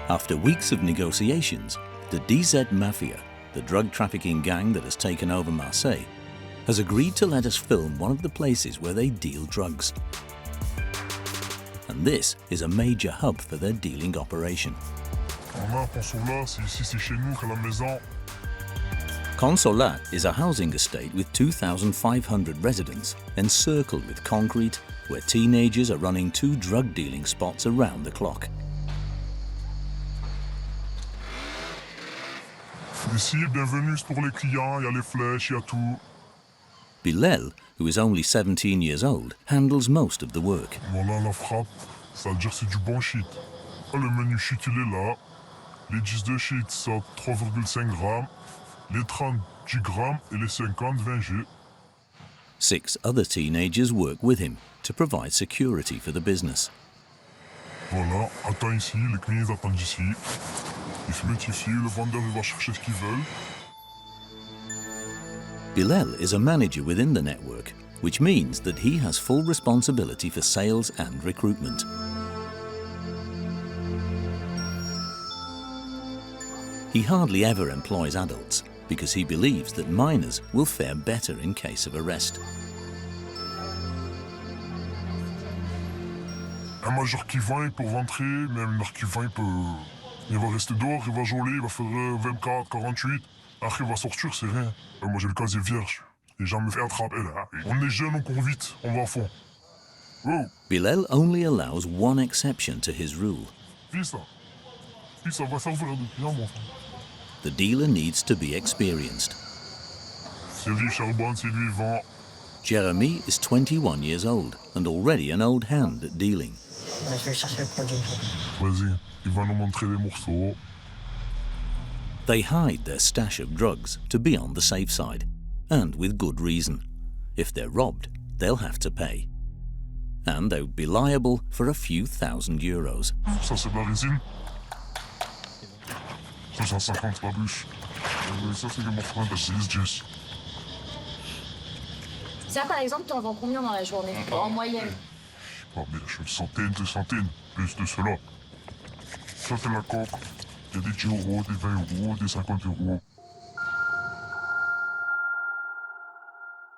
After weeks of negotiations, the DZ Mafia, the drug trafficking gang that has taken over Marseille, has agreed to let us film one of the places where they deal drugs. And this is a major hub for their dealing operation. Consolat is a housing estate with 2,500 residents, encircled with concrete, where teenagers are running 2 drug dealing spots around the clock. Ici, bienvenue pour les clients, il y a les flèches, il y a tout. Bilel, who is only 17 years old, handles most of the work. Voilà la frappe, ça veut dire c'est du bon shit. Le menu shit il est là. Les 10 de shit ça 3,5 grammes, les 30 10 grammes et les 50 20 G. 6 other teenagers work with him to provide security for the business. Voilà, attends ici, les clients attendent ici. Ils se mettent ici, le vendeur il va chercher ce qu'ils veulent. Bilel is a manager within the network, which means that he has full responsibility for sales and recruitment. He hardly ever employs adults because he believes that minors will fare better in case of arrest. Un majeur qui vend, il peut rentrer, même un mineur qui vend, il va rester dehors, il va geôler, il va faire 24, 48. Après, il va sortir, c'est rien. Moi, j'ai le casier vierge. J'ai jamais fait attraper, là. On est jeunes, on court vite, on va à fond. Oh. Bilel only allows one exception to his rule. Fais ça. Fais ça, va servir de client, mon frère. The dealer needs to be experienced. C'est lui, charbonne, c'est lui, vend. Jeremy is 21 years old and already an old hand at dealing. Je vais chercher le produit. Vas-y, il va nous montrer les morceaux. They hide their stash of drugs to be on the safe side, and with good reason. If they're robbed, they'll have to pay. And they would be liable for a few thousand euros. Ça, c'est de la résine. 250 la bûche. Ça, c'est des morceaux de 6-10. Ça, par exemple, t'en vends combien dans la journée, en moyenne? Je sais pas, mais je fais centaines, plus de cela. Ça, c'est la coque. Il y a des 10 euros, des 20 euros, des 50 euros.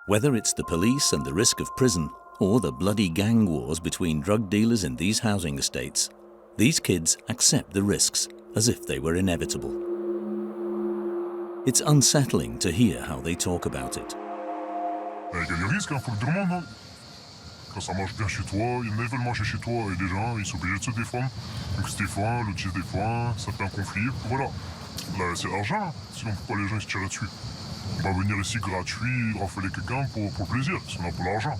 Whether it's the police and the risk of prison, or the bloody gang wars between drug dealers in these housing estates, these kids accept the risks as if they were inevitable. It's unsettling to hear how they talk about it. Il y a des risques, faut le demander. Hein. Quand ça marche bien chez toi, il y en a qui veulent manger chez toi et des gens, ils sont obligés de se défendre. Donc se défend, l'autre se défend, ça fait un conflit, voilà. Là, c'est l'argent, sinon pourquoi les gens ils se tirent dessus? On va venir ici gratuit, rafaler quelqu'un pour le plaisir, sinon pour l'argent.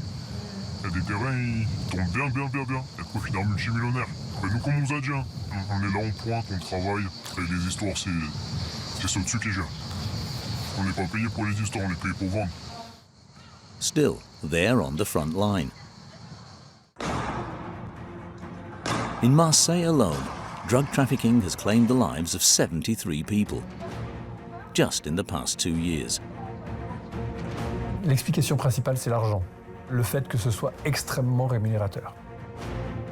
Il y a des terrains, ils tombent bien. Il y a de profit d'un multimillionnaire. Mais nous, comme on nous a dit, hein, on est là, on pointe, on travaille. Et les histoires, c'est ça au-dessus qui gère. On n'est pas payé pour les histoires, on est payé pour vendre. Still, they're on the front line. In Marseille alone, drug trafficking has claimed the lives of 73 people, just in the past 2 years. L'explication principale, c'est l'argent. Le fait que ce soit extrêmement rémunérateur.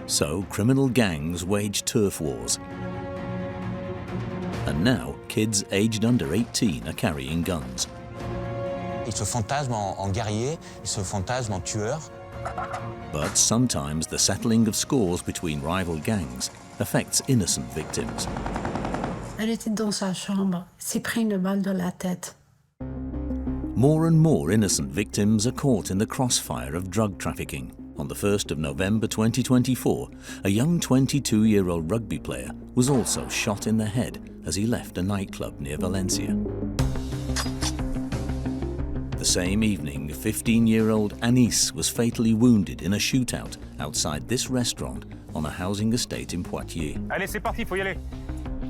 So, criminal gangs wage turf wars. And now, kids aged under 18 are carrying guns. Ils se fantasment en guerriers, ils se fantasment en tueurs. But sometimes the settling of scores between rival gangs affects innocent victims. Elle était dans sa chambre, s'est pris une balle dans la tête. More and more innocent victims are caught in the crossfire of drug trafficking. On the 1st of November 2024, a young 22-year-old rugby player was also shot in the head as he left a nightclub near Valencia. The same evening, 15-year-old Anis was fatally wounded in a shootout outside this restaurant on a housing estate in Poitiers. Allez, c'est parti, faut y aller.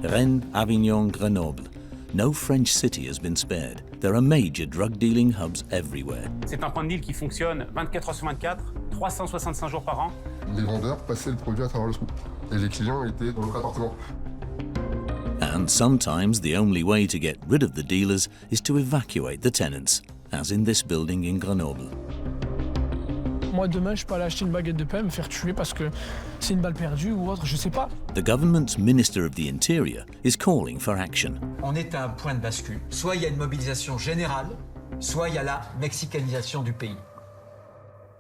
Rennes, Avignon, Grenoble. No French city has been spared. There are major drug dealing hubs everywhere. C'est un point de deal qui fonctionne 24 heures sur 24, 365 jours par an. Les vendeurs passaient le produit à travers le trou. Et les clients étaient dans leur appartement. And sometimes the only way to get rid of the dealers is to evacuate the tenants, as in this building in Grenoble. Moi, demain, je peux aller acheter une baguette de pain, me faire tuer parce que c'est une balle perdue ou autre, je sais pas. The government's Minister of the Interior is calling for action. On est à un point de bascule. Soit il y a une mobilisation générale, soit il y a la mexicanisation du pays.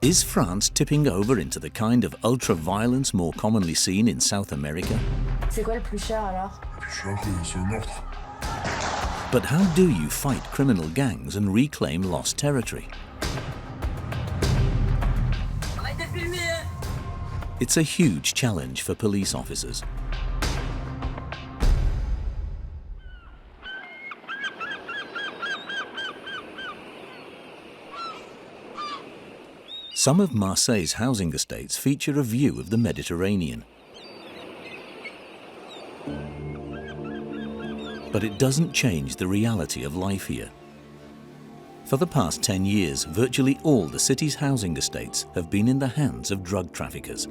Is France tipping over into the kind of ultra-violence more commonly seen in South America? C'est quoi le plus cher alors? Je suis après, c'est le meurtre. But how do you fight criminal gangs and reclaim lost territory? It's a huge challenge for police officers. Some of Marseille's housing estates feature a view of the Mediterranean. But it doesn't change the reality of life here. For the past 10 years, virtually all the city's housing estates have been in the hands of drug traffickers.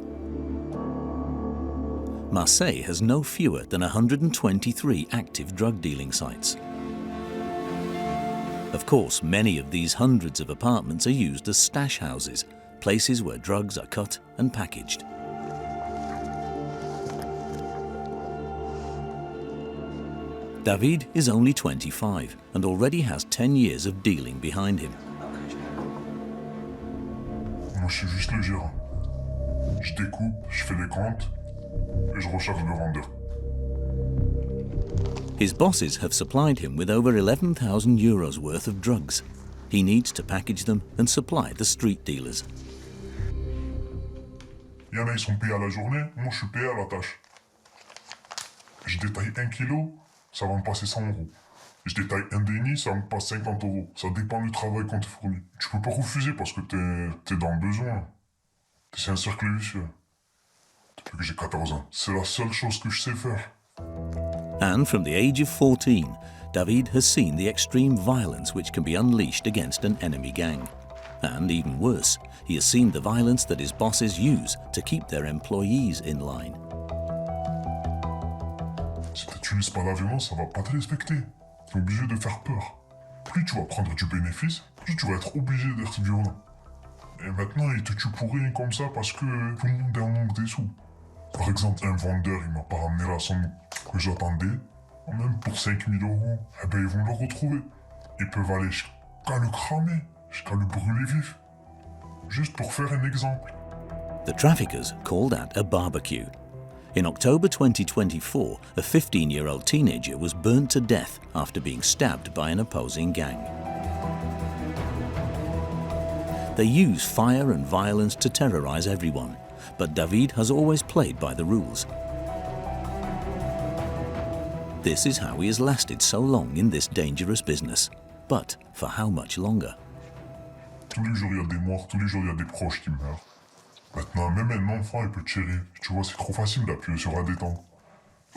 Marseille has no fewer than 123 active drug dealing sites. Of course, many of these hundreds of apartments are used as stash houses, places where drugs are cut and packaged. David is only 25 and already has 10 years of dealing behind him. Moi, je suis juste le gérant. Je découpe, je fais les comptes et je recharge le vendeur. His bosses have supplied him with over 11,000 euros worth of drugs. He needs to package them and supply the street dealers. Il y en a, ils sont payés à la journée, moi je suis payé à la tâche. Je détaille 1 kilo, ça va me passer 100 euros. Je détaille un déni, ça me passe 50 euros. Ça dépend du travail qu'on te fournit. Tu peux pas refuser parce que t'es dans le besoin. C'est un cercle vicieux. Depuis que j'ai 14 ans, c'est la seule chose que je sais faire. And from the age of 14, David has seen the extreme violence which can be unleashed against an enemy gang. And even worse, he has seen the violence that his bosses use to keep their employees in line. Si tu n'utilises pas la violence, ça va pas te respecter. Tu es obligé de faire peur. Plus tu vas prendre du bénéfice, plus tu vas être obligé d'être violent. Et maintenant, ils te tuent pour rien comme ça parce que tout le monde est en manque des sous. Par exemple, un vendeur, il m'a pas ramené la somme que j'attendais. Même pour 5 000 euros, eh ben, ils vont le retrouver. Ils peuvent aller jusqu'à le cramer, jusqu'à le brûler vif. Juste pour faire un exemple. The traffickers called that a barbecue. In October 2024, a 15-year-old teenager was burnt to death after being stabbed by an opposing gang. They use fire and violence to terrorize everyone, but David has always played by the rules. This is how he has lasted so long in this dangerous business. But for how much longer? Tous les jours, il y a des morts, tous les jours, il y a des proches qui meurent. Maintenant, même un enfant, il peut tirer. Tu vois, c'est trop facile d'appuyer sur un détente.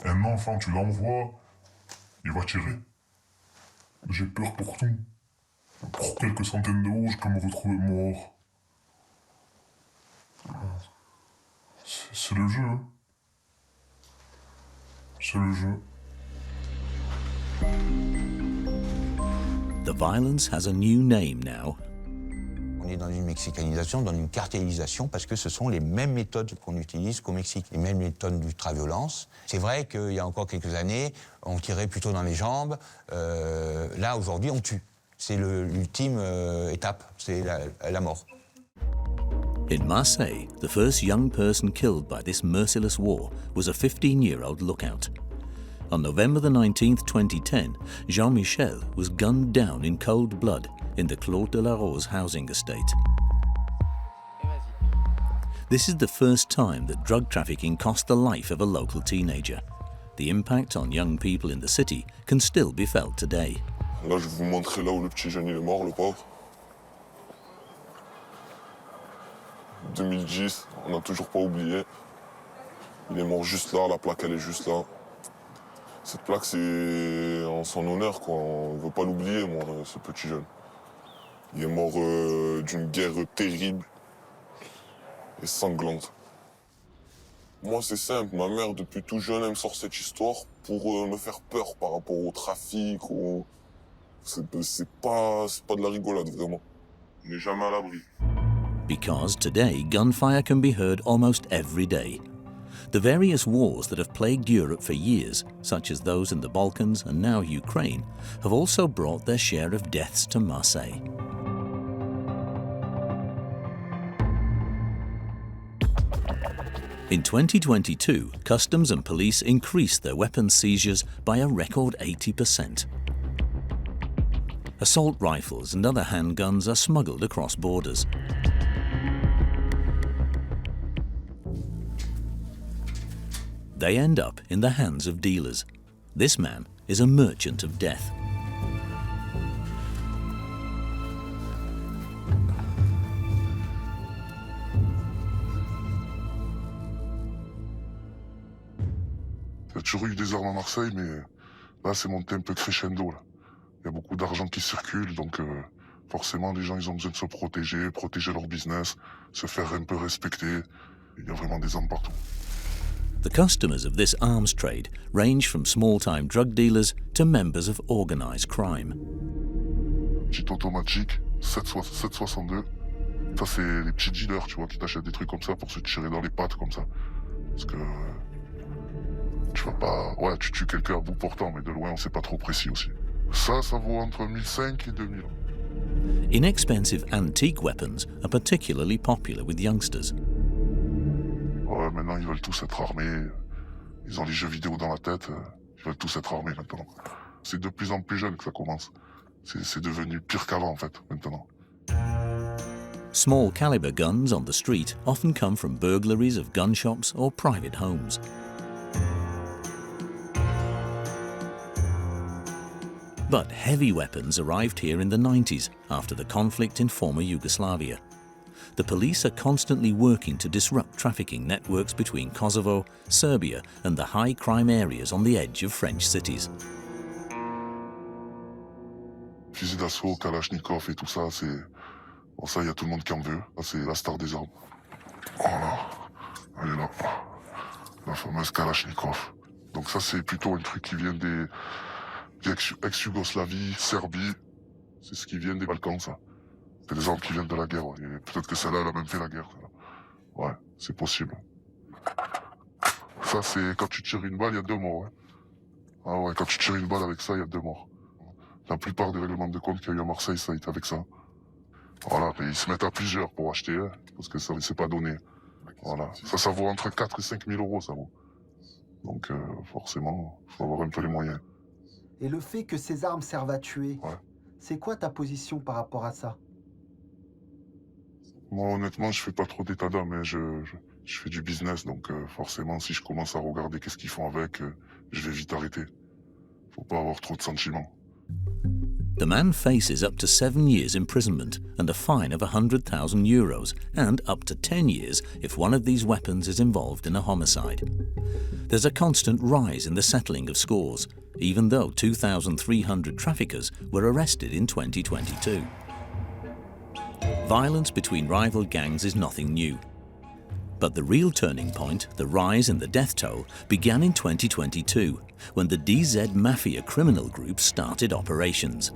Un enfant, tu l'envoies, il va tirer. J'ai peur pour tout. Pour quelques centaines d'euros, je peux me retrouver mort. C'est le jeu. C'est le jeu. The violence has a new name now. On est dans une mexicanisation, dans une cartélisation, parce que ce sont les mêmes méthodes qu'on utilise qu'au Mexique, les mêmes méthodes d'ultraviolence. C'est vrai qu'il y a encore quelques années, on tirait plutôt dans les jambes. Là, aujourd'hui, on tue. C'est l'ultime étape, c'est la mort. In Marseille, the first young person killed by this merciless war was a 15-year-old lookout. On November the 19th, 2010, Jean-Michel was gunned down in cold blood in the Clos de la Rose housing estate. This is the first time that drug trafficking cost the life of a local teenager. The impact on young people in the city can still be felt today. Là, je vais vous montrer là où le petit jeune il est mort, le pauvre. 2010, on n'a toujours pas oublié. Il est mort juste là, la plaque elle est juste là. Cette plaque c'est en son honneur, quoi. On ne veut pas l'oublier, moi, ce petit jeune. Il est mort d'une guerre terrible et sanglante. Moi c'est simple, ma mère depuis tout jeune elle me sort cette histoire pour me faire peur par rapport au trafic, c'est pas de la rigolade vraiment. On n'est jamais à l'abri. because today gunfire can be heard almost every day. The various wars that have plagued Europe for years, such as those in the Balkans and now Ukraine, have also brought their share of deaths to Marseille. In 2022, customs and police increased their weapons seizures by a record 80%. Assault rifles and other handguns are smuggled across borders. They end up in the hands of dealers. This man is a merchant of death. Il y a toujours eu des armes à Marseille, mais là, c'est monté un peu crescendo. Là. Il y a beaucoup d'argent qui circule, donc forcément, les gens ils ont besoin de se protéger, protéger leur business, se faire un peu respecter. Il y a vraiment des armes partout. The customers of this arms trade range from small-time drug dealers to members of organized crime. Petite automatique, 7,62. Ça, c'est les petits dealers, tu vois, qui t'achètent des trucs comme ça pour se tirer dans les pattes, comme ça. Parce que tu vas pas... Ouais, tu tues quelqu'un à bout portant, mais de loin, on sait pas trop précis aussi. Ça vaut entre 1500 et 2000. Inexpensive antique weapons are particularly popular with youngsters. Ouais, maintenant, ils veulent tous être armés. Ils ont les jeux vidéo dans la tête. Ils veulent tous être armés maintenant. C'est de plus en plus jeune que ça commence. C'est devenu pire qu'avant, en fait, maintenant. Small caliber guns on the street often come from burglaries of gun shops or private homes. But heavy weapons arrived here in the 90s after the conflict in former Yugoslavia. The police are constantly working to disrupt trafficking networks between Kosovo, Serbia and the high crime areas on the edge of French cities. Fusil d'assaut, Kalachnikov et tout ça, c'est... Bon, ça, il y a tout le monde qui en veut. Ça, c'est la star des armes. Voilà. Elle est là. La fameuse Kalachnikov. Donc ça, c'est plutôt un truc qui vient des ex-Yougoslavie, Serbie. C'est ce qui vient des Balkans, ça. C'est des armes qui viennent de la guerre. Ouais. Peut-être que celle-là, elle a même fait la guerre. Ça. Ouais, c'est possible. Ça, c'est quand tu tires une balle, il y a 2 morts. Ouais. Ah ouais, quand tu tires une balle avec ça, il y a 2 morts. La plupart des règlements de compte qu'il y a eu à Marseille, ça a été avec ça. Voilà, et ils se mettent à plusieurs pour acheter, hein, parce que ça ne s'est pas donné. Voilà, ça vaut entre 4 et 5 000 euros, ça vaut. Donc forcément, il faut avoir un peu les moyens. Et le fait que ces armes servent à tuer, ouais. C'est quoi ta position par rapport à ça? Moi, honnêtement, je fais pas trop d'état d'âme, mais je fais du business, donc forcément, si je commence à regarder qu'est-ce qu'ils font avec, je vais vite arrêter. Faut pas avoir trop de sentiments. The man faces up to 7 years imprisonment and a fine of €100,000 and up to 10 years if one of these weapons is involved in a homicide. There's a constant rise in the settling of scores, even though 2,300 traffickers were arrested in 2022. Violence between rival gangs is nothing new. But the real turning point, the rise in the death toll, began in 2022, when the DZ Mafia criminal group started operations.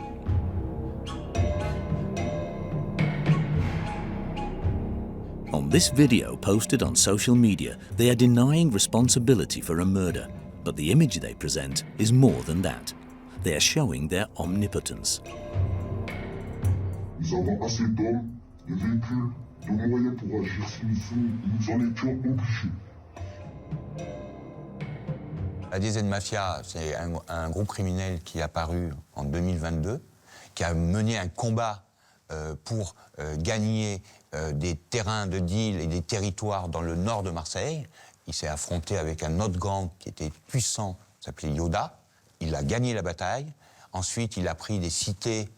On this video posted on social media, they are denying responsibility for a murder, but the image they present is more than that. They are showing their omnipotence. Nous avons assez d'hommes, de véhicules, de moyens pour agir si nous en étions obligés. La DZ Mafia, c'est un groupe criminel qui est apparu en 2022, qui a mené un combat pour gagner des terrains de deal et des territoires dans le nord de Marseille. Il s'est affronté avec un autre gang qui était puissant, qui s'appelait Yoda. Il a gagné la bataille. Ensuite, il a pris des cités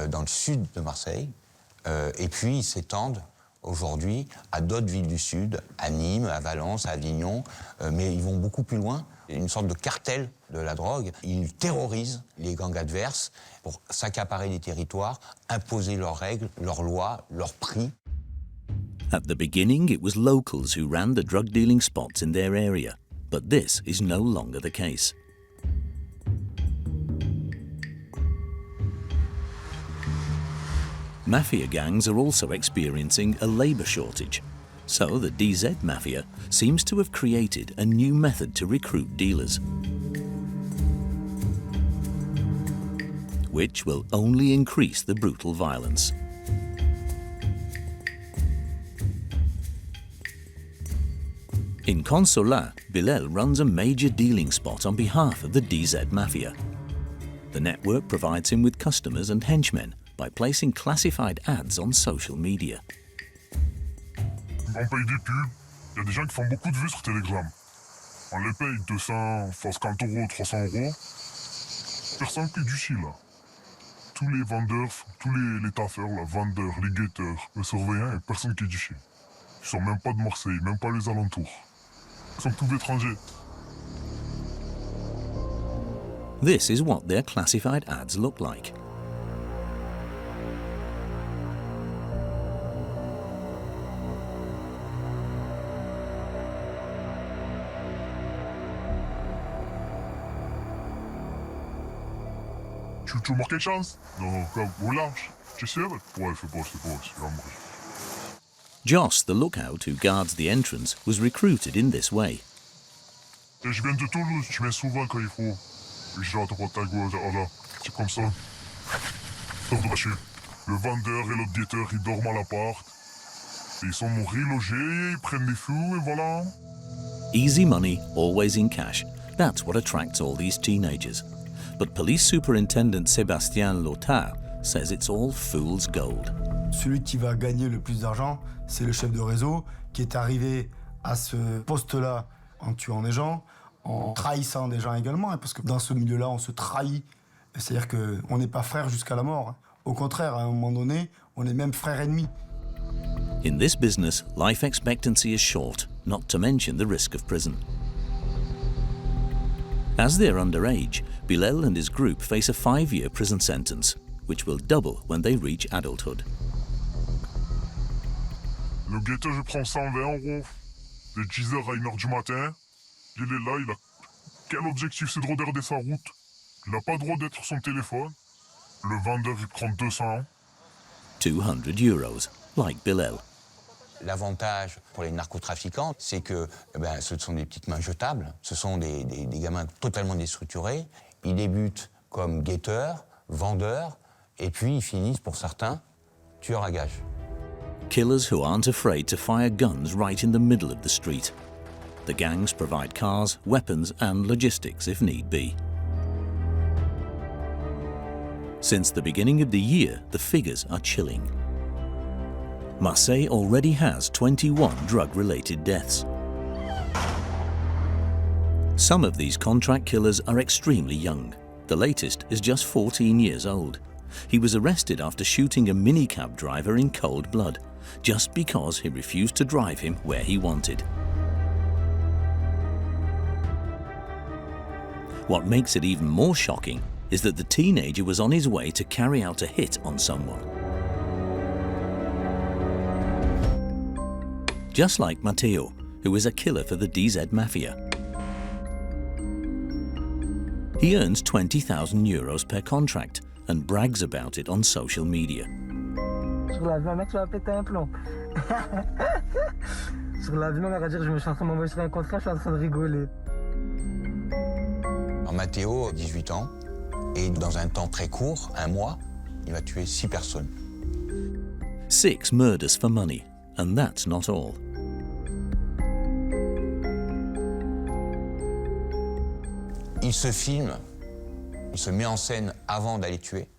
dans le sud de Marseille. Et puis, ils s'étendent aujourd'hui à d'autres villes du sud, à Nîmes, à Valence, à Avignon. Mais ils vont beaucoup plus loin. Une sorte de cartel de la drogue. Ils terrorisent les gangs adverses pour s'accaparer des territoires, imposer leurs règles, leurs lois, leurs prix. At the beginning, it was locals who ran the drug dealing spots in their area, but this is no longer the case. Mafia gangs are also experiencing a labour shortage, so the DZ Mafia seems to have created a new method to recruit dealers, which will only increase the brutal violence. In Consolat, Bilel runs a major dealing spot on behalf of the DZ Mafia. The network provides him with customers and henchmen by placing classified ads on social media. On paye des pubs, il y a des gens qui font beaucoup de vues sur Telegram. On les paye 200, 50 €, 300 €. Personne paye du chi là. Tous les vendeurs, tous les taffeurs, là, vendeurs, les guetteurs, les surveillants, il n'y a personne qui est du chi. Ils sont même pas de Marseille, même pas les alentours. Ils sont tous étrangers. This is what their classified ads look like. Tu veux marquer de chance? Non, au large. Tu sais? Ouais, c'est pas, c'est pas. Joss, the lookout who guards the entrance, was recruited in this way. Et je viens de Toulouse, je viens souvent quand il faut. Je rentre à ta gauche, voilà. C'est comme ça. Le vendeur et le guetteur, ils dorment à l'appart. Ils sont relogés, ils prennent des fous et voilà. Easy money, always in cash. That's what attracts all these teenagers. But Police Superintendent Sébastien Lotard says it's all fool's gold. Celui qui va gagner le plus d'argent, c'est le chef de réseau qui est arrivé à ce poste-là en tuant des gens, en trahissant des gens également, parce que dans ce milieu-là, on se trahit. C'est-à-dire qu'on n'est pas frères jusqu'à la mort. Au contraire, à un moment donné, on est même frères ennemis. In this business, life expectancy is short, not to mention the risk of prison. As they're underage, Bilel and his group face a 5-year prison sentence, which will double when they reach adulthood. Le guetteur, je prends 120 €. De 10h à 1h du matin, il est là, il a... Quel objectif, c'est de regarder sa route. Il n'a pas le droit d'être sur son téléphone. Le vendeur, il prend 200. 200 €, like Bilel. L'avantage pour les narcotrafiquants, c'est que ce sont des petites mains jetables, ce sont des gamins totalement déstructurés. Ils débutent comme guetteurs, vendeurs, et puis ils finissent, pour certains, tueurs à gages. Killers who aren't afraid to fire guns right in the middle of the street. The gangs provide cars, weapons and logistics if need be. Since the beginning of the year, the figures are chilling. Marseille already has 21 drug-related deaths. Some of these contract killers are extremely young. The latest is just 14 years old. He was arrested after shooting a minicab driver in cold blood, just because he refused to drive him where he wanted. What makes it even more shocking is that the teenager was on his way to carry out a hit on someone. Just like Matteo, who is a killer for the DZ Mafia. He earns 20,000 € per contract and brags about it on social media. Sur l'avion, mec, tu vas péter un plomb. Sur l'avion, on va dire, je me suis en train de m'envoyer sur un contrat, je suis en train de rigoler. Alors, Matteo a 18 ans, et dans un temps très court, 1 mois, il va tuer 6 personnes. 6 murders for money, and that's not all. Il se filme, il se met en scène avant d'aller tuer,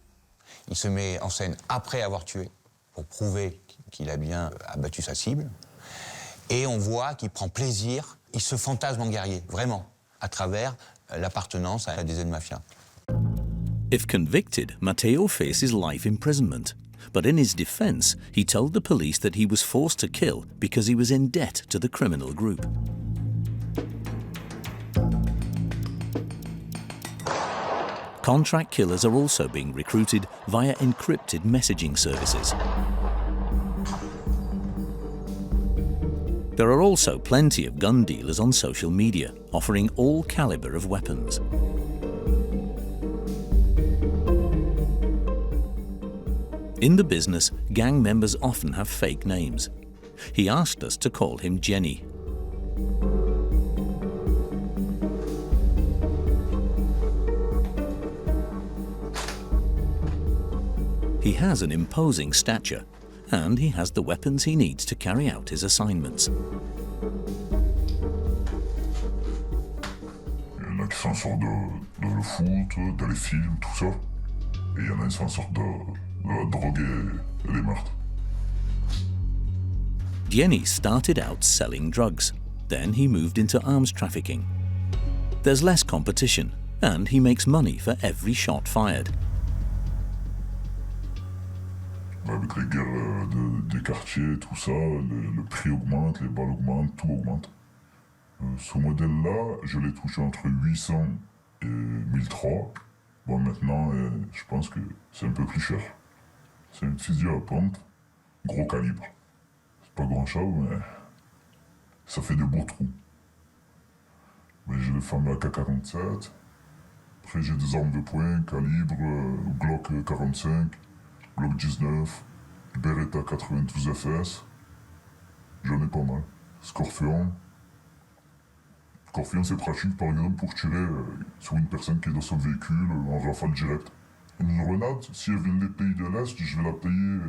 il se met en scène après avoir tué, pour prouver qu'il a bien abattu sa cible. Et on voit qu'il prend plaisir, il se fantasme en guerrier, vraiment, à travers l'appartenance à la DZ Mafia. If convicted, Matteo faces life imprisonment. But in his defense, he told the police that he was forced to kill because he was in debt to the criminal group. Contract killers are also being recruited via encrypted messaging services. There are also plenty of gun dealers on social media, offering all caliber of weapons. In the business, gang members often have fake names. He asked us to call him Jenny. He has an imposing stature, and he has the weapons he needs to carry out his assignments. Il y en a qui s'en sortent de le foot, dans les films, tout ça. Et il y en a qui s'en sortent de la drogue et des meurtres. Jenny started out selling drugs. Then he moved into arms trafficking. There's less competition, and he makes money for every shot fired. Avec les guerres des quartiers, tout ça, le prix augmente, les balles augmentent, tout augmente. Ce modèle-là, je l'ai touché entre 800 et 1003. Bon, maintenant, je pense que c'est un peu plus cher. C'est un fusil à pompe, gros calibre. C'est pas grand-chose, mais ça fait de beaux trous. Mais j'ai le fameux AK-47. Après, j'ai des armes de poing, calibre, Glock 45. Glock 19, Beretta 92 FS, j'en ai pas mal. Scorpion. Scorpion c'est pratique par exemple pour tirer sur une personne qui est dans son véhicule en rafale directe. Une grenade, si elle vient des pays de l'Est, je vais la payer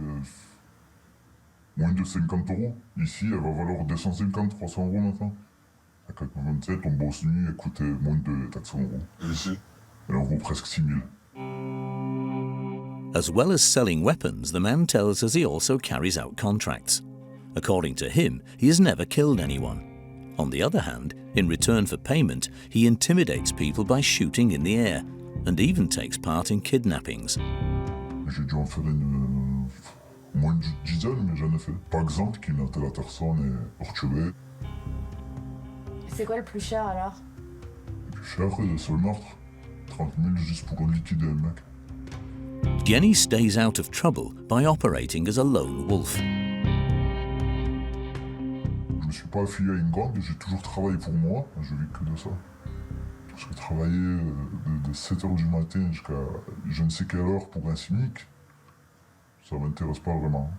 moins de 50 €. Ici, elle va valoir 250-300 € maintenant. À 427, on bosse nuit, elle coûtait moins de 400 €. Et ici, elle en vaut presque 6000. As well as selling weapons, the man tells us he also carries out contracts. According to him, he has never killed anyone. On the other hand, in return for payment, he intimidates people by shooting in the air and even takes part in kidnappings. J'ai dû en faire moins de dizaine, mais j'en ai fait. Par exemple, kidnapper la personne et retuer. C'est quoi le plus cher alors? Le plus cher, c'est le meurtre. 30 000 juste pour liquider un mec. Jenny stays out of trouble by operating as a lone wolf. Je ne suis pas affilié à une gang, j'ai toujours travaillé pour moi, je vis que de ça. Parce que travailler de 7h du matin jusqu'à je ne sais quelle heure pour un SMIC, ça ne m'intéresse pas vraiment.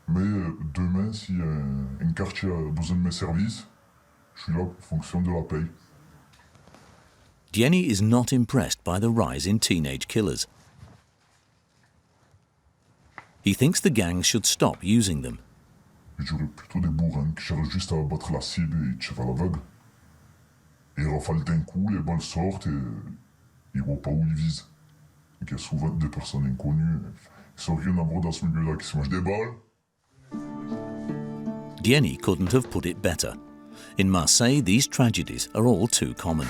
Mais demain, si un quartier a besoin de mes services, je suis là en fonction de la paye. Jenny is not impressed by the rise in teenage killers. He thinks the gangs should stop using them. J'aurais plutôt des bourrins qui cherchent juste à abattre la cible et ils tirent à l'aveugle. Et ils rafalent d'un coup, les balles sortent et ils ne voient pas où ils visent. Et il y a souvent des personnes inconnues qui sont rien à voir dans ce milieu-là, qui se mangent des balles. Jenny couldn't have put it better. In Marseille, these tragedies are all too common.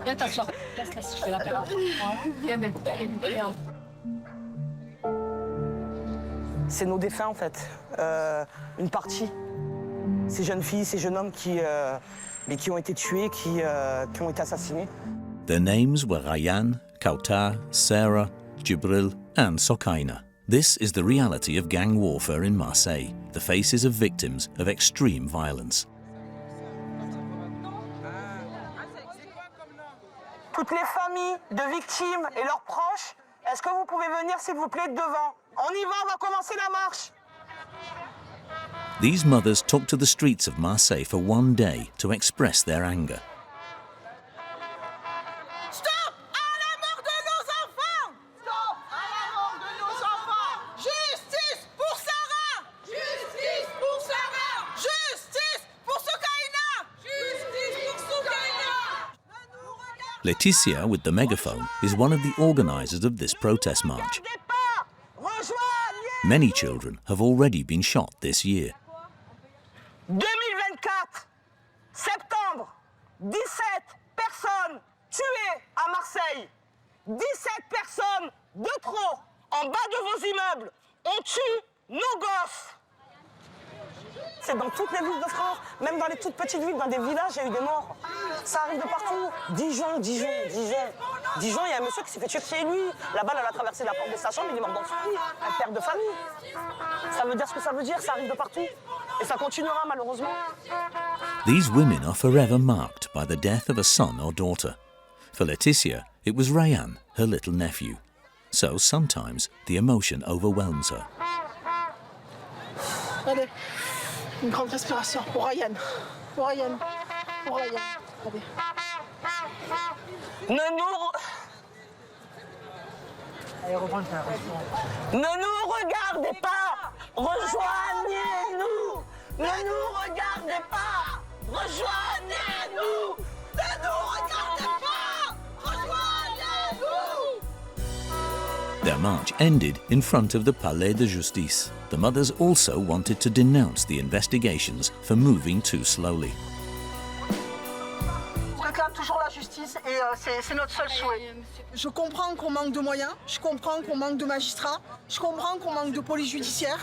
Viens t'asseoir. Laisse, je fais la paire. Viens, viens. C'est nos défunts en fait. Une partie. Ces jeunes filles, ces jeunes hommes qui ont été tués, qui ont été assassinés. Their names were Ryan, Kautar, Sarah, Jibril and Sokaina. This is the reality of gang warfare in Marseille, the faces of victims of extreme violence. Toutes les familles de victimes et leurs proches, est-ce que vous pouvez venir s'il vous plaît devant? On y va, on va commencer la marche. These mothers took to the streets of Marseille for one day to express their anger. Stop à la mort de nos enfants! Stop à la mort de nos enfants! Justice pour Sarah! Justice pour Sarah! Justice pour Sokaina! Justice pour Sokaina! Laetitia, with the megaphone, is one of the organisers of this protest march. Many children have already been shot this year. 2024, septembre, 17 personnes tuées à Marseille. 17 personnes de trop en bas de vos immeubles. On tue nos gosses. C'est dans toutes les villes de France, même dans les toutes petites villes, dans des villages, il y a eu des morts. Ça arrive de partout. Dijon, il y a un monsieur qui s'est fait tuer chez lui. La balle, elle a traversé la porte de sa chambre, il est mort dans son lit. Un père de famille. Ça veut dire ce que ça veut dire, ça arrive de partout. Et ça continuera malheureusement. These women are forever marked by the death of a son or daughter. For Laetitia, it was Rayan, her little nephew. So sometimes the emotion overwhelms her. Allez, une grande respiration pour Ryan. Pour Ryan. Pour Ryan. Allez. Ne nous regardez pas, rejoignez-nous. Ne nous regardez pas, rejoignez-nous. Ne nous regardez pas, rejoignez-nous. Their march ended in front of the Palais de Justice. The mothers also wanted to denounce the investigations for moving too slowly. On réclame toujours la justice et c'est notre seul souhait. Je comprends qu'on manque de moyens, je comprends qu'on manque de magistrats, je comprends qu'on manque de police judiciaire,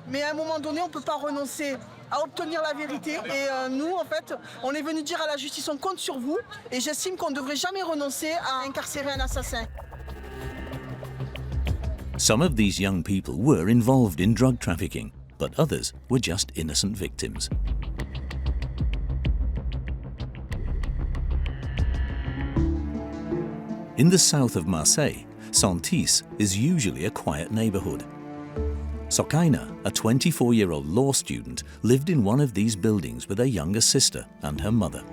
mais à un moment donné, on ne peut pas renoncer à obtenir la vérité. Et nous, en fait, on est venu dire à la justice, on compte sur vous, et j'estime qu'on ne devrait jamais renoncer à incarcérer un assassin. Some of these young people were involved in drug trafficking, but others were just innocent victims. In the south of Marseille, Santis is usually a quiet neighborhood. Sokaina, a 24-year-old law student, lived in one of these buildings with her younger sister and her mother.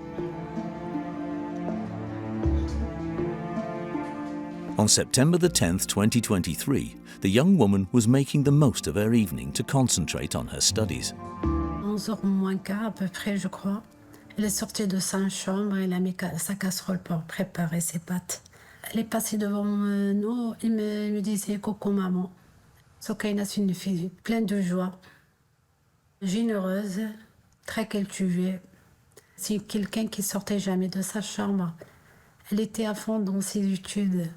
On September the 10th, 2023, the young woman was making the most of her evening to concentrate on her studies. 11h moins quart à peu près, je crois. Elle est sortie de sa chambre et elle a mis sa casserole pour préparer ses pâtes. Elle est passée devant nous et me disait « Coucou maman ». Sokaina, c'est une fille pleine de joie, généreuse, très cultivée. C'est quelqu'un qui sortait jamais de sa chambre. Elle était à fond dans ses études.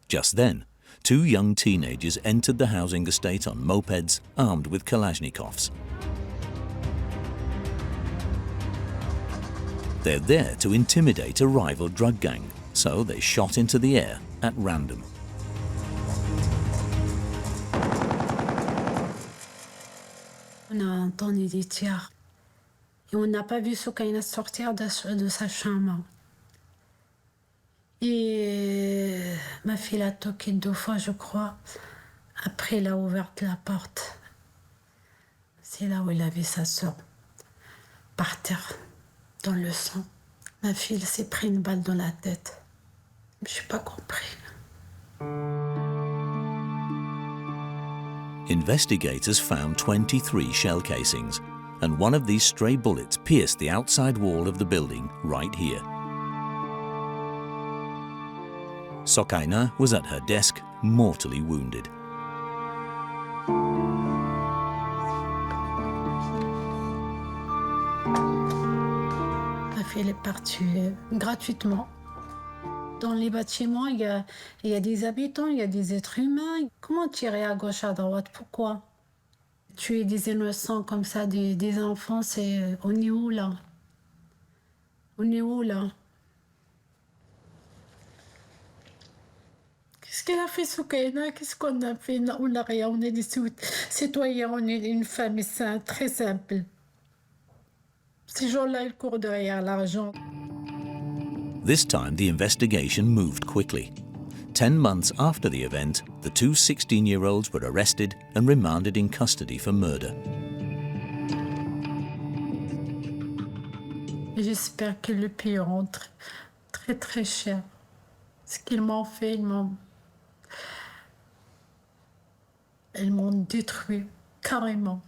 Just then, two young teenagers entered the housing estate on mopeds, armed with Kalashnikovs. They're there to intimidate a rival drug gang, so they shot into the air at random. On a entendu des tirs et on n'a pas vu Sokaina sortir de sa chambre. Et ma fille a toqué 2 fois, je crois. Après, elle a ouvert la porte. C'est là où il a vu sa soeur par terre, dans le sang. Ma fille s'est pris une balle dans la tête. Je n'ai pas compris. Investigators found 23 shell casings, and one of these stray bullets pierced the outside wall of the building right here. Sokaina was at her desk, mortally wounded. Ma fille est partie gratuitement. Dans les bâtiments, il y a des habitants, il y a des êtres humains. Comment tirer à gauche, à droite? Pourquoi? Tuer des innocents comme ça, des enfants, c'est... On est où, là? On est où, là? Qu'est-ce qu'elle a fait, Sokaina? Qu'est-ce qu'on a fait? On n'a rien, on est des citoyens, on est une famille sainte, très simple. Ces gens-là, ils courent derrière l'argent. This time, the investigation moved quickly. 10 months after the event, the two 16-year-olds were arrested and remanded in custody for murder. J'espère qu'ils le paieront très, très cher. Ce qu'ils m'ont fait, ils m'ont détruit, carrément.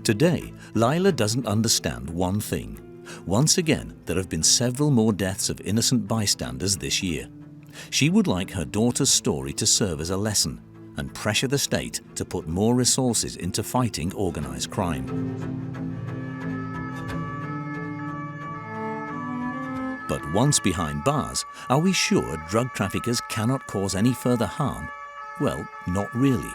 Today, Lila doesn't understand one thing. Once again, there have been several more deaths of innocent bystanders this year. She would like her daughter's story to serve as a lesson and pressure the state to put more resources into fighting organised crime. But once behind bars, are we sure drug traffickers cannot cause any further harm? Well, not really.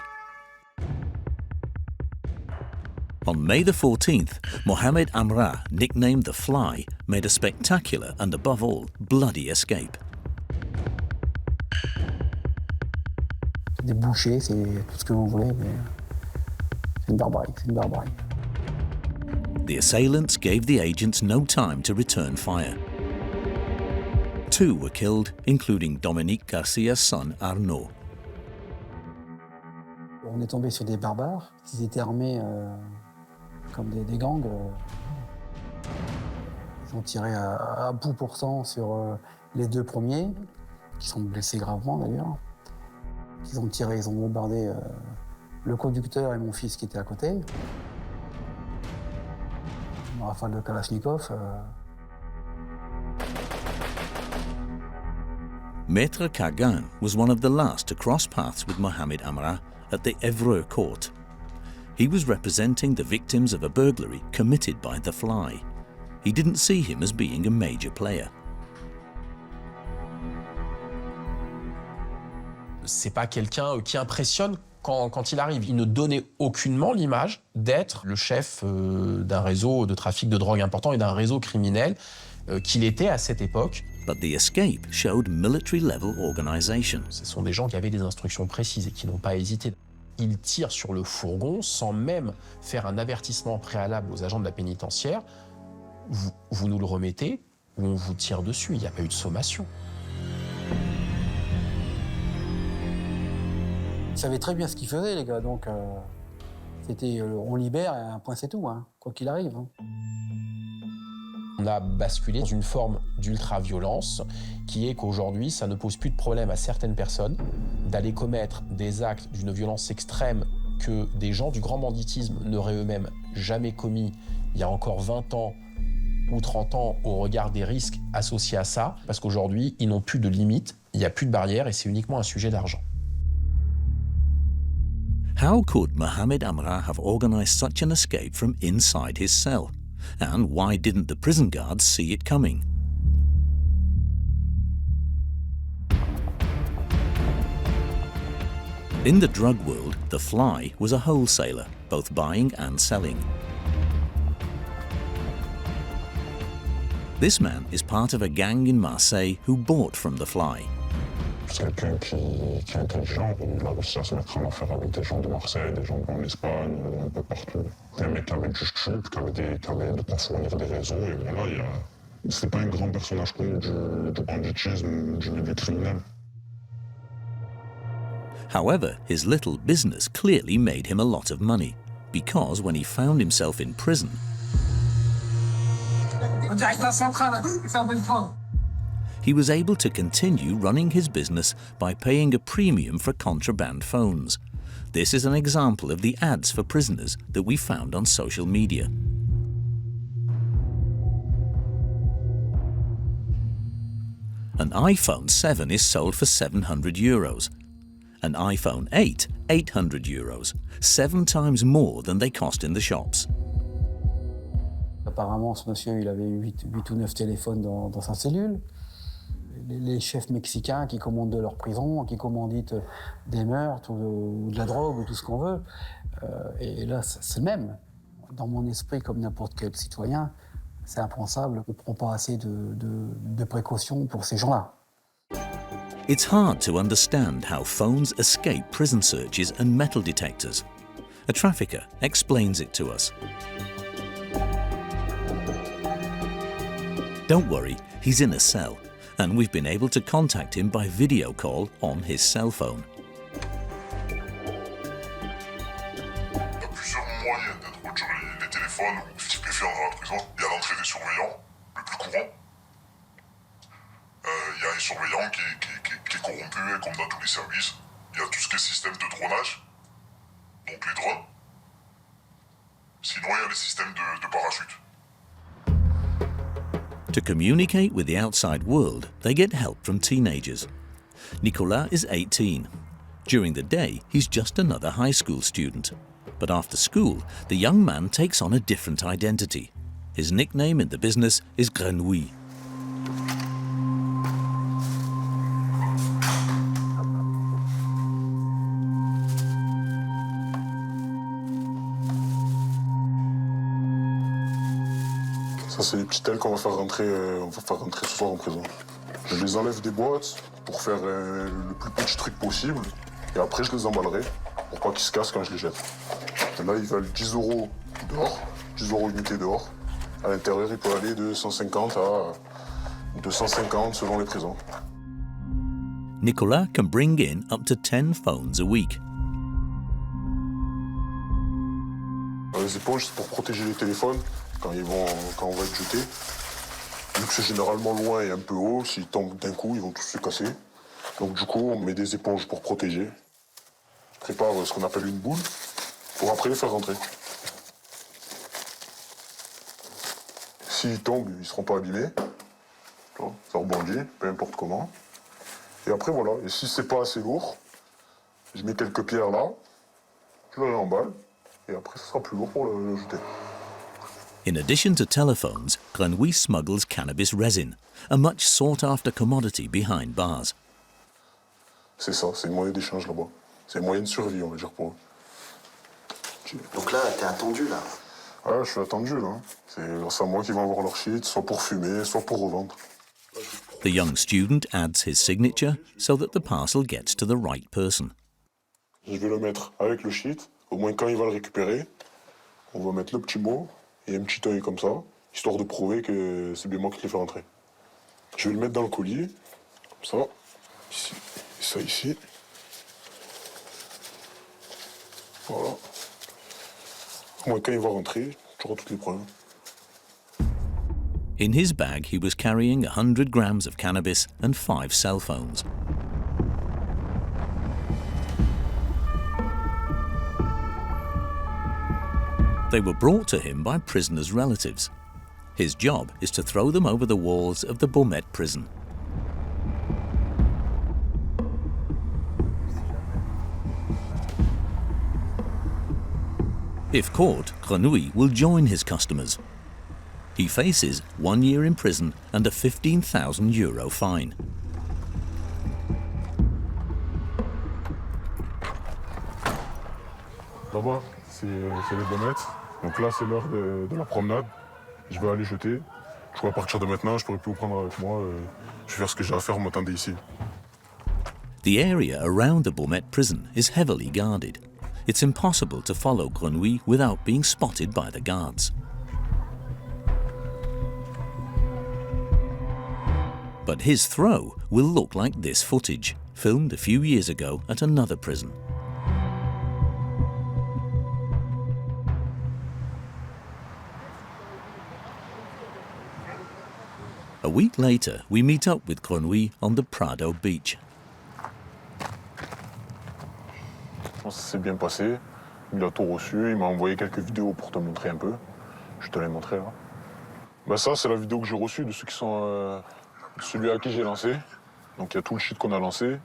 On May the 14th, Mohamed Amra, nicknamed the Fly, made a spectacular and above all, bloody escape. Des bouchers, c'est tout ce que vous voulez, mais c'est une barbarie, c'est une barbarie. The assailants gave the agents no time to return fire. 2 were killed, including Dominique Garcia's son Arnaud. On est tombé sur des barbares, ils étaient armés comme des gangs. Ils ont tiré à bout portant sur les 2 premiers, qui sont blessés gravement d'ailleurs. Ils ont tiré, ils ont bombardé le conducteur et mon fils qui était à côté. Une rafale de Kalachnikov. Maître Kagan was one of the last to cross paths with Mohamed Amra at the Evreux court. He was representing the victims of a burglary committed by the Fly. He didn't see him as being a major player. C'est pas quelqu'un qui impressionne quand il arrive. Il ne donnait aucunement l'image d'être le chef d'un réseau de trafic de drogue important et d'un réseau criminel qu'il était à cette époque. But the escape showed military-level organization. Ce sont des gens qui avaient des instructions précises et qui n'ont pas hésité. Ils tirent sur le fourgon sans même faire un avertissement préalable aux agents de la pénitentiaire. Vous nous le remettez ou on vous tire dessus. Il n'y a pas eu de sommation. Ils savaient très bien ce qu'ils faisaient, les gars, donc c'était on libère et un point c'est tout, hein, quoi qu'il arrive. Hein. On a basculé dans une forme d'ultraviolence qui est qu'aujourd'hui, ça ne pose plus de problème à certaines personnes d'aller commettre des actes d'une violence extrême que des gens du grand banditisme n'auraient eux-mêmes jamais commis il y a encore 20 ans ou 30 ans au regard des risques associés à ça, parce qu'aujourd'hui, ils n'ont plus de limites, il n'y a plus de barrières et c'est uniquement un sujet d'argent. How could Mohamed Amra have organized such an escape from inside his cell? And why didn't the prison guards see it coming? In the drug world, the Fly was a wholesaler, both buying and selling. This man is part of a gang in Marseille who bought from the Fly. C'est quelqu'un qui est intelligent, il a réussi à se mettre en affaire avec des gens de Marseille, des gens en Espagne, un peu partout. Un mec qui avait du stup, qui avait de quoi fournir des réseaux, et voilà, c'était pas un grand personnage connu du banditisme, du milieu criminel. However, his little business clearly made him a lot of money, because when he found himself in prison, he was able to continue running his business by paying a premium for contraband phones. This is an example of the ads for prisoners that we found on social media. An iPhone 7 is sold for €700. An iPhone 8, €800, 7 times more than they cost in the shops. Apparemment, ce monsieur, il avait 8 ou 9 téléphones dans sa cellule. Les chefs mexicains qui commandent de leur prison, qui commanditent des meurtres ou de la drogue ou tout ce qu'on veut. Et là, c'est le même. Dans mon esprit, comme n'importe quel citoyen, c'est impensable. On ne prend pas assez de précautions pour ces gens-là. It's hard to understand how phones escape prison searches and metal detectors. A trafficker explains it to us. Don't worry, he's in a cell, and we've been able to contact him by video call on his cell phone. Il y a plusieurs moyens d'introduire les téléphones ou stupéfiants dans la prison. Il y a l'entrée des surveillants, le plus courant. Il y a un surveillant qui est corrompu, comme dans tous les services. Il y a tout ce qui est système de dronage, donc les drones. Sinon, il y a les systèmes de parachute. To communicate with the outside world, they get help from teenagers. Nicolas is 18. During the day, he's just another high school student. But after school, the young man takes on a different identity. His nickname in the business is Grenouille. petits tels qu'on va faire rentrer ce soir en prison. Je les enlève des boîtes pour faire le plus petit truc possible. Et après, je les emballerai pour pas qu'ils se cassent quand je les jette. Et là, ils valent 10 € dehors, 10 € unité dehors. À l'intérieur, il peut aller de 150 à 250 selon les prisons. Nicolas can bring in up to 10 phones a week. Les éponges, c'est pour protéger les téléphones quand on va être jeté. Vu que c'est généralement loin et un peu haut, s'ils tombent d'un coup, ils vont tous se casser. Donc du coup, on met des éponges pour protéger. On prépare ce qu'on appelle une boule pour après les faire rentrer. S'ils tombent, ils ne seront pas abîmés. Ça rebondit, peu importe comment. Et après, voilà. Et si c'est pas assez lourd, je mets quelques pierres là, je le réemballe, et après, ce sera plus lourd pour le jeter. In addition to telephones, Grenouille smuggles cannabis resin, a much sought-after commodity behind bars. C'est ça, c'est une monnaie d'échange là-bas. C'est une moyen de survie, on va dire, pour eux. Donc là, t'es attendu, là? Ouais, je suis attendu, là. C'est grâce à moi qu'ils vont avoir leur shit, soit pour fumer, soit pour revendre. The young student adds his signature so that the parcel gets to the right person. Je vais le mettre avec le shit. Au moins, quand il va le récupérer, on va mettre le petit mot et un petit œil comme ça, histoire de prouver que c'est bien moi qui l'ai fait rentrer. Je vais le mettre dans le collier, comme ça, ici, et ça ici. Voilà. Au moins, quand il va rentrer, j'aurai toutes les preuves. In his bag, he was carrying 100 grams of cannabis and 5 cell phones. They were brought to him by prisoners' relatives. His job is to throw them over the walls of the Beaumet prison. If caught, Grenouille will join his customers. He faces 1 year in prison and a €15,000 fine. Là-bas, c'est les bonnettes. Donc là, c'est l'heure de la promenade. Je vais aller jeter. Je crois à partir de maintenant, je pourrai plus vous prendre avec moi. Je vais faire ce que j'ai à faire, vous m'attendez ici. The area around the Beaumet prison is heavily guarded. It's impossible to follow Grenouille without being spotted by the guards. But his throw will look like this footage, filmed a few years ago at another prison. A week later, we meet up with Grenouille on the Prado beach. Je pense que ça s'est bien passé. Il a tout reçu. Il m'a envoyé quelques vidéos pour te montrer un peu. Je te les montrer là. Bah ça, c'est la vidéo que j'ai reçue de ceux qui sont celui à qui j'ai lancé. Donc il y a tout le shit qu'on a lancé.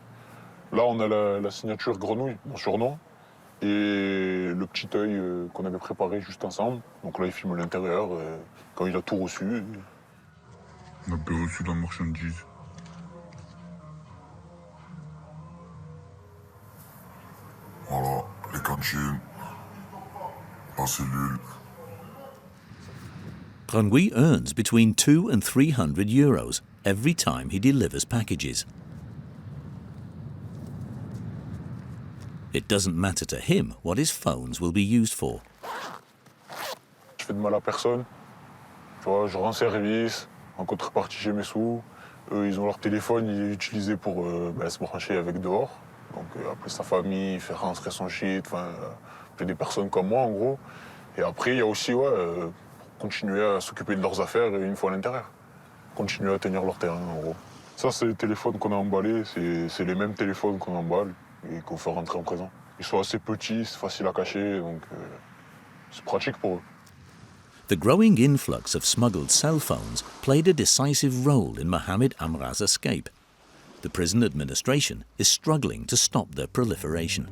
Là, on a la signature Grenouille, mon surnom, et le petit œil qu'on avait préparé juste ensemble. Donc là, il filme l'intérieur quand il a tout reçu. On a bien reçu la marchandise. Voilà, les cantines, la cellule. Grenouille earns between 200 and 300 euros every time he delivers packages. It doesn't matter to him what his phones will be used for. Je fais de mal à personne. Tu vois, je rends service, en contrepartie j'ai mes sous. Eux, ils ont leur téléphone, ils l'utilisent pour se brancher avec dehors. Donc appeler sa famille, faire rentrer son shit, appeler des personnes comme moi en gros. Et après, il y a aussi continuer à s'occuper de leurs affaires une fois à l'intérieur. Continuer à tenir leur terrain en gros. Ça, c'est les téléphones qu'on a emballés, c'est les mêmes téléphones qu'on emballe et qu'on fait rentrer en prison. Ils sont assez petits, c'est facile à cacher, donc c'est pratique pour eux. The growing influx of smuggled cell phones played a decisive role in Mohamed Amra's escape. The prison administration is struggling to stop their proliferation.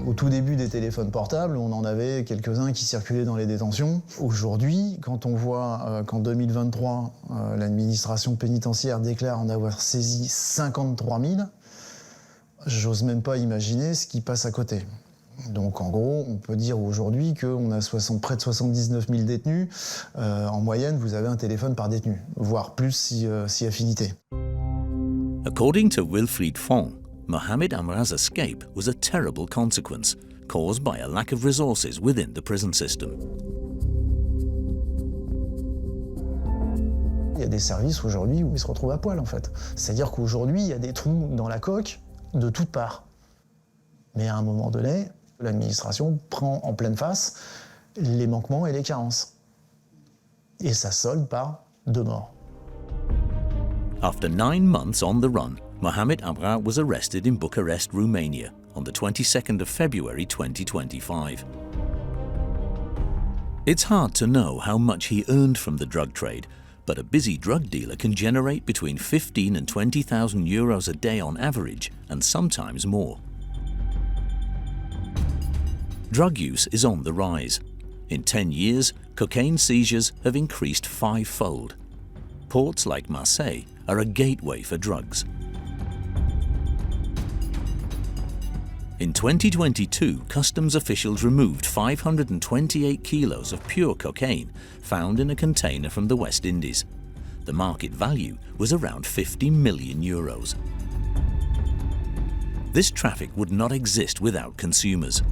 Au tout début des téléphones portables, on en avait quelques-uns qui circulaient dans les détentions. Aujourd'hui, quand on voit qu'en 2023, l'administration pénitentiaire déclare en avoir saisi 53 000, j'ose même pas imaginer ce qui passe à côté. Donc en gros, on peut dire aujourd'hui qu'on a près de 79 000 détenus. En moyenne, vous avez un téléphone par détenu, voire plus si affinité. According to Wilfried Fong, Mohamed Amra's escape was a terrible consequence caused by a lack of resources within the prison system. Il y a des services aujourd'hui où ils se retrouvent à poil en fait. C'est-à-dire qu'aujourd'hui, il y a des trous dans la coque de toutes parts. Mais à un moment donné, l'administration prend en pleine face les manquements et les carences. Et ça solde par 2 morts. After 9 months on the run, Mohamed Amra was arrested in Bucharest, Romania on the 22nd of February 2025. It's hard to know how much he earned from the drug trade, but a busy drug dealer can generate between 15,000 and 20,000 euros a day on average, and sometimes more. Drug use is on the rise. In 10 years, cocaine seizures have increased 5-fold. Ports like Marseille are a gateway for drugs. In 2022, customs officials removed 528 kilos of pure cocaine found in a container from the West Indies. The market value was around 50 million euros. This traffic would not exist without consumers.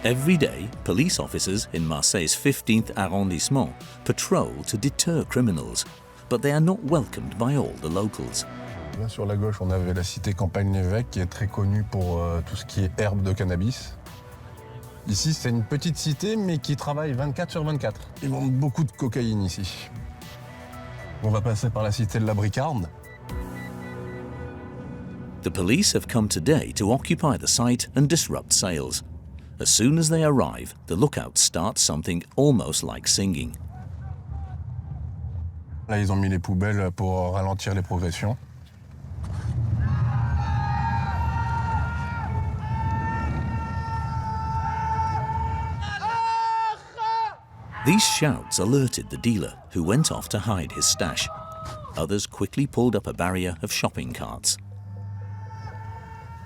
Every day, police officers in Marseille's 15th arrondissement patrol to deter criminals, but they are not welcomed by all the locals. Là, sur la gauche, on avait la cité Campagne-l'Évêque qui est très connue pour tout ce qui est herbe de cannabis. Ici, c'est une petite cité, mais qui travaille 24/24. Ils vendent beaucoup de cocaïne ici. On va passer par la cité de la Bricarde. The police have come today to occupy the site and disrupt sales. As soon as they arrive, the lookouts start something almost like singing. Là, ils ont mis les poubelles pour ralentir les progressions. These shouts alerted the dealer, who went off to hide his stash. Others quickly pulled up a barrier of shopping carts.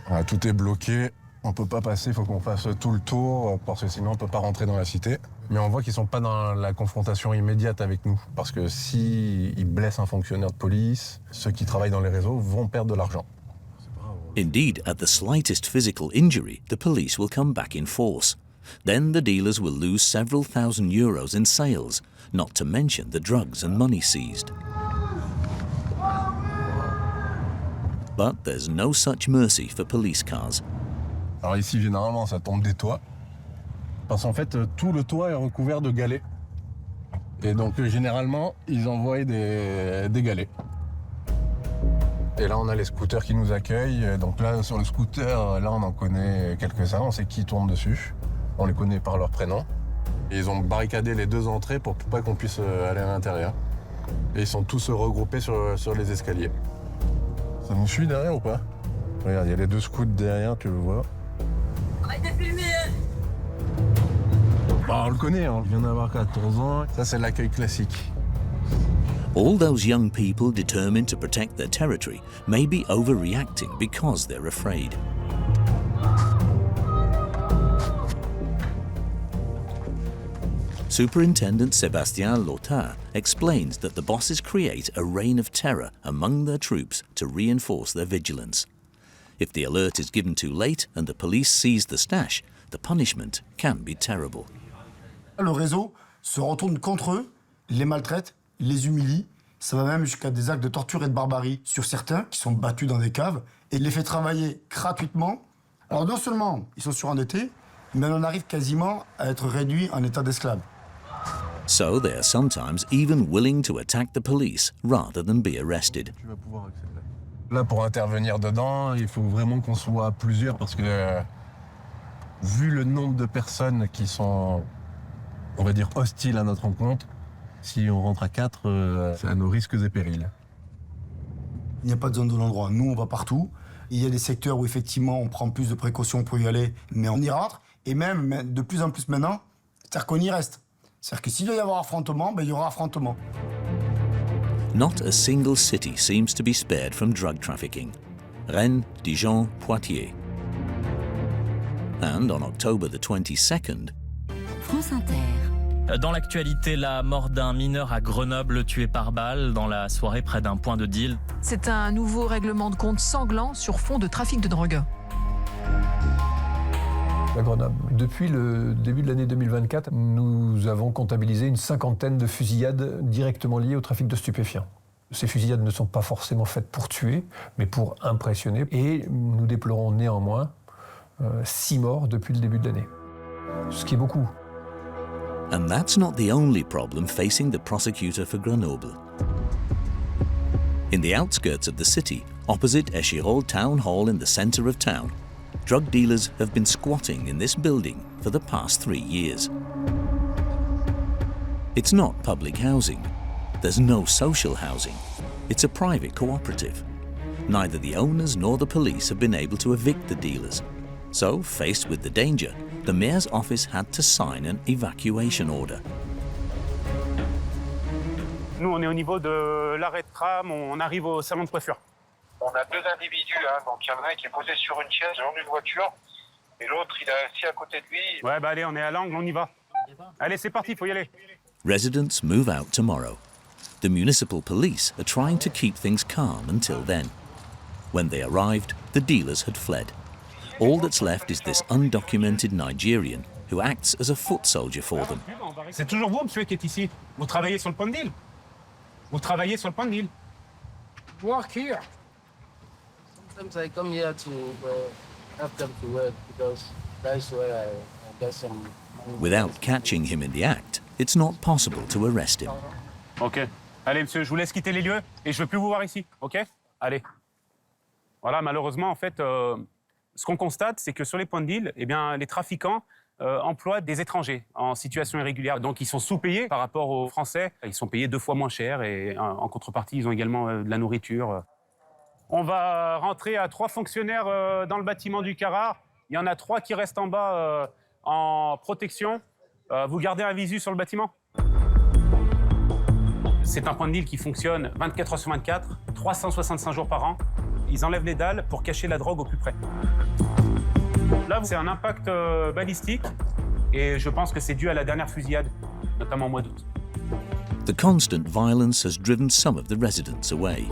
Voilà, tout est bloqué, on ne peut pas passer, il faut qu'on fasse tout le tour, parce que sinon on ne peut pas rentrer dans la cité. Mais on voit qu'ils ne sont pas dans la confrontation immédiate avec nous, parce que s'ils blessent un fonctionnaire de police, ceux qui travaillent dans les réseaux vont perdre de l'argent. Indeed, at the slightest physical injury, the police will come back in force. Then the dealers will lose several thousand euros in sales, not to mention the drugs and money seized. But there's no such mercy for police cars. Alors ici, généralement, ça tombe des toits, parce qu'en fait, tout le toit est recouvert de galets. Et donc, généralement, ils envoient des galets. Et là, on a les scooters qui nous accueillent. Donc là, sur le scooter, là, on en connaît quelques-uns, on sait qui tourne dessus. On les connaît par leur prénom. Et ils ont barricadé les 2 entrées pour pas qu'on puisse aller à l'intérieur. Et ils sont tous regroupés sur les escaliers. Ça nous suit derrière ou pas? Regarde, il y a les 2 scouts derrière, tu le vois. Arrête de filmer! Bah, on le connaît, hein. Il vient d'avoir 14 ans. Ça, c'est l'accueil classique. All those young people determined to protect their territory may be overreacting because they're afraid. Superintendent Sébastien Lothar explains that the bosses create a reign of terror among their troops to reinforce their vigilance. If the alert is given too late and the police seize the stash, the punishment can be terrible. Le réseau se retourne contre eux, les maltraite, les humilie. Ça va même jusqu'à des actes de torture et de barbarie sur certains qui sont battus dans des caves et les fait travailler gratuitement. Alors non seulement ils sont surendettés, mais on arrive quasiment à être réduits en état d'esclaves. So they are sometimes even willing to attack the police rather than be arrested. Là, pour intervenir dedans, il faut vraiment qu'on soit plusieurs parce que, vu le nombre de personnes qui sont, on va dire, hostiles à notre rencontre, si on rentre à 4, c'est à nos risques et périls. Il n'y a pas de zone de l'endroit. Nous, on va partout. Il y a des secteurs où, effectivement, on prend plus de précautions pour y aller, mais on y rentre. Et même, de plus en plus maintenant, c'est-à-dire qu'on y reste. C'est-à-dire que s'il doit y avoir affrontement, ben, il y aura affrontement. Not a single city seems to be spared from drug trafficking. Rennes, Dijon, Poitiers. And on October the 22nd, France Inter. Dans l'actualité, la mort d'un mineur à Grenoble tué par balle dans la soirée près d'un point de deal. C'est un nouveau règlement de compte sanglant sur fond de trafic de drogue. À Grenoble. Depuis le début de l'année 2024, nous avons comptabilisé une 50aine de fusillades directement liées au trafic de stupéfiants. Ces fusillades ne sont pas forcément faites pour tuer, mais pour impressionner. Et nous déplorons néanmoins 6 morts depuis le début de l'année, ce qui est beaucoup. And that's not the only problem facing the prosecutor for Grenoble. In the outskirts of the city, opposite Échirolles Town Hall in the centre of town, drug dealers have been squatting in this building for the past 3 years. It's not public housing. There's no social housing. It's a private cooperative. Neither the owners nor the police have been able to evict the dealers. So, faced with the danger, the mayor's office had to sign an evacuation order. Nous, on est au niveau de l'arrêt de tram, on arrive au salon de coiffure. On a 2 individus, donc il y en a un qui est posé sur une chaise le long d'une voiture, et l'autre, il est assis à côté de lui. Ouais, bah allez, on est à l'angle, on y va. Allez, c'est parti, faut y aller. Residents move out tomorrow. The municipal police are trying to keep things calm until then. When they arrived, the dealers had fled. All that's left is this undocumented Nigerian who acts as a foot soldier for them. C'est toujours vous, monsieur, qui êtes ici. Vous travaillez sur le point de deal. Vous travaillez sur le point de deal. Work here. Sometimes I come here to help them to work because that's where I get some money. Without catching him in the act, it's not possible to arrest him. Ok. Allez, monsieur, je vous laisse quitter les lieux et je ne veux plus vous voir ici, ok? Allez. Voilà, malheureusement, en fait, ce qu'on constate, c'est que sur les points de deal, eh bien, les trafiquants emploient des étrangers en situation irrégulière. Donc, ils sont sous-payés par rapport aux Français. Ils sont payés 2 fois moins cher et en contrepartie, ils ont également de la nourriture. On va rentrer à 3 fonctionnaires dans le bâtiment du Carrard. Il y en a 3 qui restent en bas en protection. Vous gardez un visu sur le bâtiment? C'est un point de deal qui fonctionne 24 heures sur 24, 365 jours par an. Ils enlèvent les dalles pour cacher la drogue au plus près. Là, c'est un impact balistique et je pense que c'est dû à la dernière fusillade, notamment au mois d'août. The constant violence has driven some of the residents away.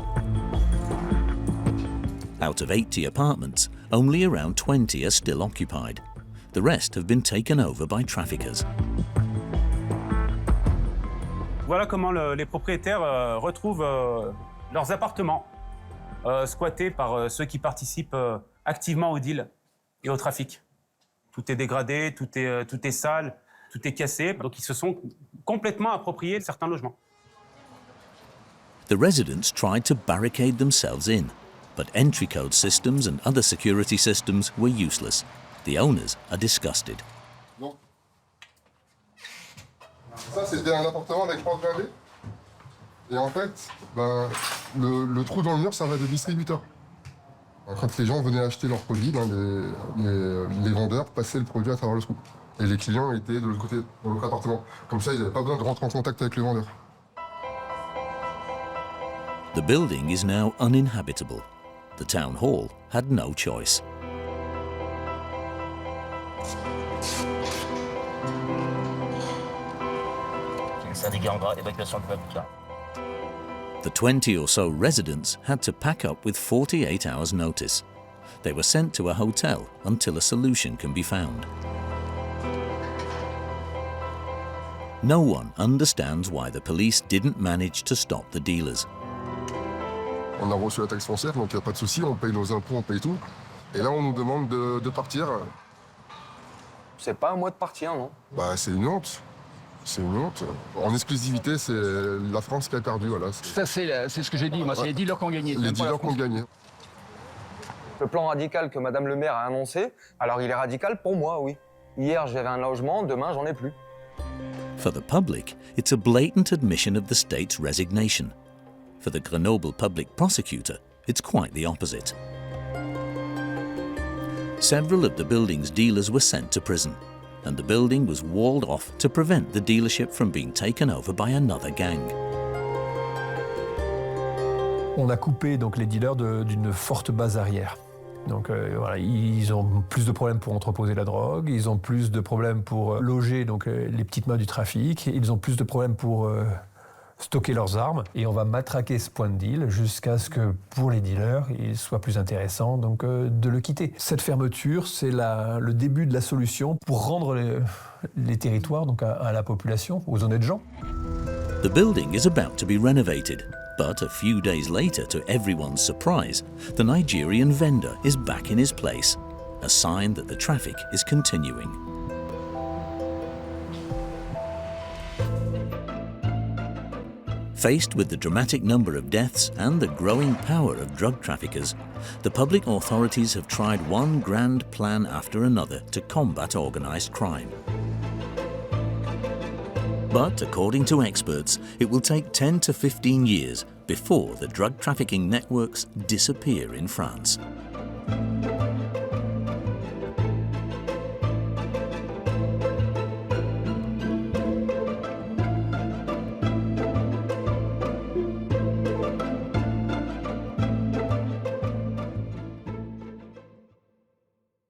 Out of 80 apartments, only around 20 are still occupied. The rest have been taken over by traffickers. Voilà comment les propriétaires retrouvent leurs appartements squattés par ceux qui participent activement au deal et au trafic. Tout est dégradé, tout est sale, tout est cassé. Donc ils se sont complètement appropriés certains logements. The residents tried to barricade themselves in, but entry code systems and other security systems were useless. The owners are disgusted. Donc, ça, c'était un appartement avec 3 blindés. Et en fait, le trou dans le mur, ça va de distributeur. Quand les gens venaient acheter leurs produits, les vendeurs passaient le produit à travers le trou. Et les clients étaient de l'autre côté, dans l'autre appartement. Comme ça, ils n'avaient pas besoin de rentrer en contact avec le vendeur. The building is now uninhabitable. The town hall had no choice. The 20 or so residents had to pack up with 48 hours' notice. They were sent to a hotel until a solution can be found. No one understands why the police didn't manage to stop the dealers. On a reçu la taxe foncière, donc il n'y a pas de souci, on paye nos impôts, on paye tout. Et là, on nous demande de partir. C'est pas à moi de partir, non? C'est une honte. C'est une honte. En exclusivité, c'est la France qui a perdu. Voilà. Ça, c'est ce que j'ai dit. Moi, c'est les dealers qui ont gagné. Les dealers qui ont gagné. Le plan radical que Madame le maire a annoncé, alors il est radical pour moi, oui. Hier, j'avais un logement, demain, j'en ai plus. For the public, it's a blatant admission of the state's resignation. For the Grenoble public prosecutor, it's quite the opposite. Several of the building's dealers were sent to prison, and the building was walled off to prevent the dealership from being taken over by another gang. On a coupé donc les dealers d'une forte base arrière. Donc voilà, ils ont plus de problèmes pour entreposer la drogue, ils ont plus de problèmes pour loger donc, les petites mains du trafic, ils ont plus de problèmes pour stocker leurs armes. Et on va matraquer ce point de deal jusqu'à ce que pour les dealers, il soit plus intéressant donc, de le quitter. Cette fermeture, c'est le début de la solution pour rendre les territoires donc, à la population, aux honnêtes gens. The building is about to be renovated. But a few days later, to everyone's surprise, the Nigerian vendor is back in his place, a sign that the traffic is continuing. Faced with the dramatic number of deaths and the growing power of drug traffickers, the public authorities have tried one grand plan after another to combat organised crime. But according to experts, it will take 10 to 15 years before the drug trafficking networks disappear in France.